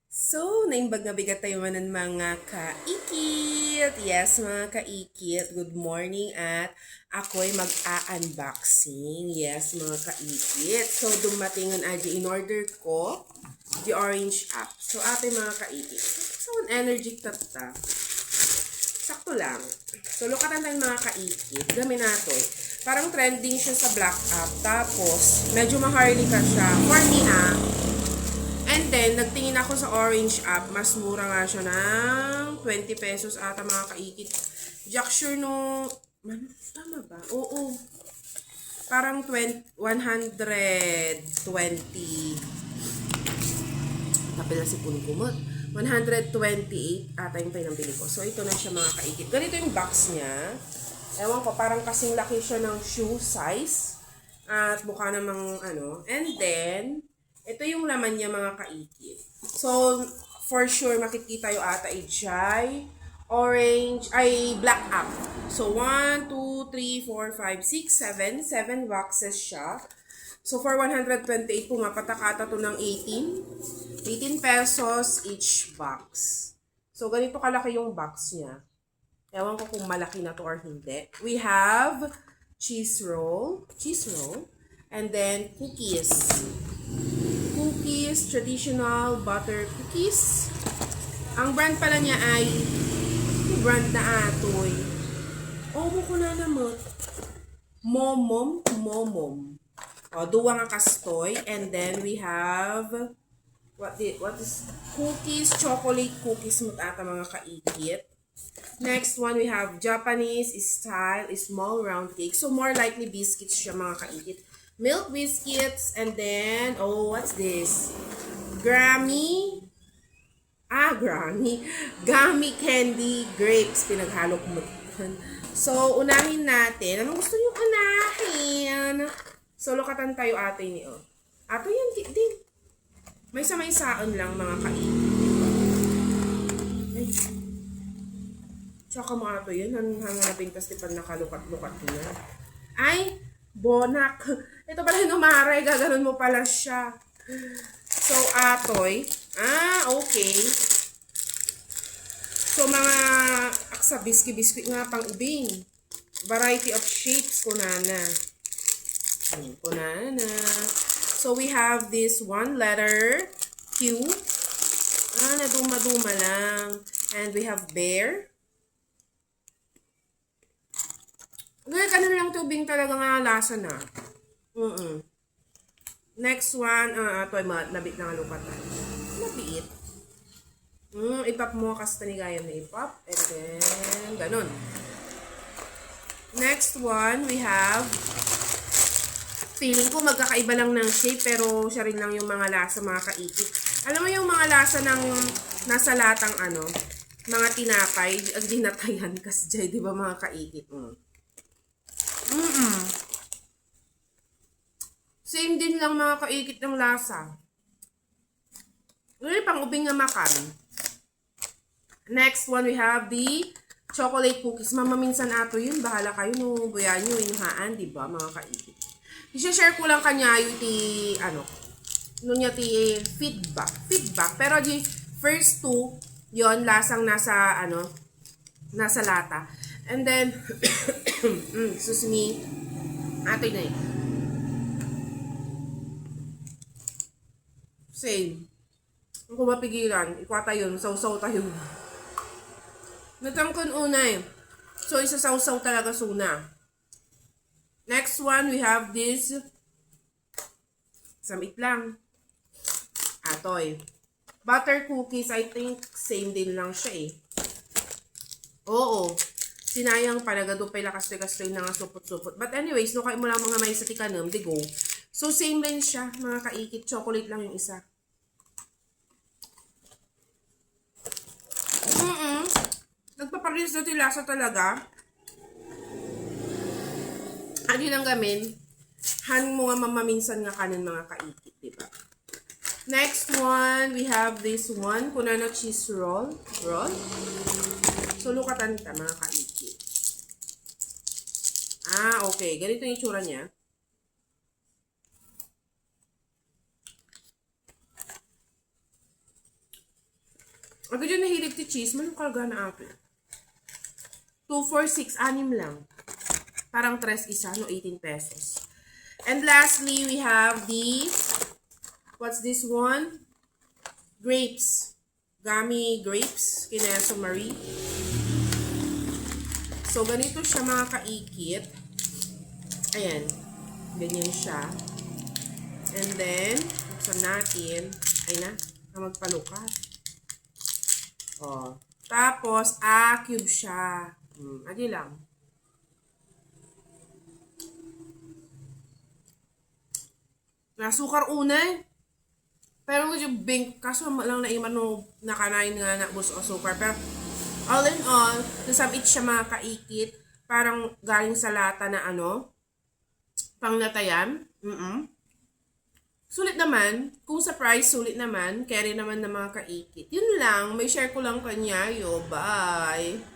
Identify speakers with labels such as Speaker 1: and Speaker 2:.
Speaker 1: So, naimbag nga bigat tayo manan mga kaikit. Yes, mga kaikit. Good morning at ako'y mag-a-unboxing. Yes, mga kaikit. So, dumating ang in order ko the orange app. So, ate mga kaikit. So, an energy tata. Sakto lang. So, lukatan tayo mga kaikit. Gamin nato eh. Parang trending siya sa black app. Tapos, medyo maharly ka siya. For me ha, and then, nagtingin ako sa Orange app. Mas mura nga siya ng 20 pesos ata mga kaikit. Jack sure no... Tama ba? Oo. Parang 120. Kapila si Punkumot. 128 ata yung pinambili ko. So, ito na siya mga kaikit. Ganito yung box niya. Ewan ko, parang kasing laki siya ng shoe size. At mukha namang ano. And then, ito yung laman niya mga kaikit. So, for sure, makikita yung ata ay Jai, orange, ay black app. So, 1, 2, 3, 4, 5, 6, 7. 7 boxes siya. So, for 128, pumapatak ata to ng 18. 18 pesos each box. So, ganito kalaki yung box niya. Ewan ko kung malaki na to or hindi. We have cheese roll, and then cookies. Traditional butter cookies. Ang brand pala niya ay brand na atoy. Omo ko na naman. Momom. O, duwa nga kastoy. And then we have what is cookies, chocolate cookies mo ata mga kaikit. Next one, we have Japanese style small round cake. So, more likely biscuits siya mga kaikit. Milk biscuits, and then, oh, what's this? Gummy candy grapes. Pinaghalo ko mo. So, unahin natin. Anong gusto nyo unahin? So, lukatan tayo ate ni oh. Ato yan din. May saan lang mga kain. Tsaka mga ato yan. Hanganapin tas tipan nakalukat-lukat niya. Ay! Bonak. Ito pala yung umaray. Gaganon mo pala siya. So, atoy. Okay. So, mga aksa biscuit nga pang ubing. Variety of shapes. Kunana. So, we have this one letter Q. Naduma-duma lang. And we have bear. Ganun lang tubing talaga nga lasa na. Next one, ito ay nabit na nga lupatan. Nabit. Ipap mo kasi tanigayan na ipap. And then, ganun. Next one, we have, feeling ko magkakaiba lang ng shape, pero siya rin lang yung mga lasa, mga kaikit. Alam mo yung mga lasa ng nasa latang mga tinapay, ang dinatayan kasi dyan, di ba mga kaikit? Same din lang mga kaikit ng lasa. Pang ubing na makan. Next one, we have the chocolate cookies. Mama, minsan ato yun. Bahala kayo no. Buya nyo, inuhaan, di ba mga kaikit? I-share ko lang kanya yung feedback. Pero di first two, yon lasang nasa lata. And then, excuse me, atoy na same. Kung mapigilan, ikwata yun, sausaw tayo. Natangkon una So, isasawsaw talaga suna. Next one, we have this. Samit lang. Atoy. Butter cookies, I think same din lang siya Oo. Sinayang palagado pa lakas-lakas na nga supot-supot. But anyways, no kayo mo lang mga may sa tikanam, di go. So, same rin siya, mga kaikit. Chocolate lang yung isa. Nagpaparis na tilasa talaga. Ano lang gamin? Han mo nga mamaminsan nga kanin mga kaikit, diba? Next one, we have this one. Kunana cheese roll. So, lukatan ta mga kaikit. Okay. Ganito yung itsura niya. Ako dyan nahilig ti cheese. Manong karga na apple. 2, 4, 6, 6 lang. Parang 3 isa, no? 18 pesos. And lastly, we have these. What's this one? Grapes. Gummy grapes. Kineso Marie. So, ganito siya mga kaikit. Ayan. Ganyan siya. And then, buksan natin. Ay na. Magpalukat. Oh. Tapos, cube siya. Adi lang. Nasukar una eh. Pero yung bink, kaso lang na iman no, nakanain nga na bus o sukar. Pero, all in all, nasabit siya mga kaikit. Parang galing sa lata na ano, panglatayan. Sulit naman. Kung sa price, sulit naman. Carry naman ng mga kaikit. Yun lang. May share ko lang kanya. Yo, bye!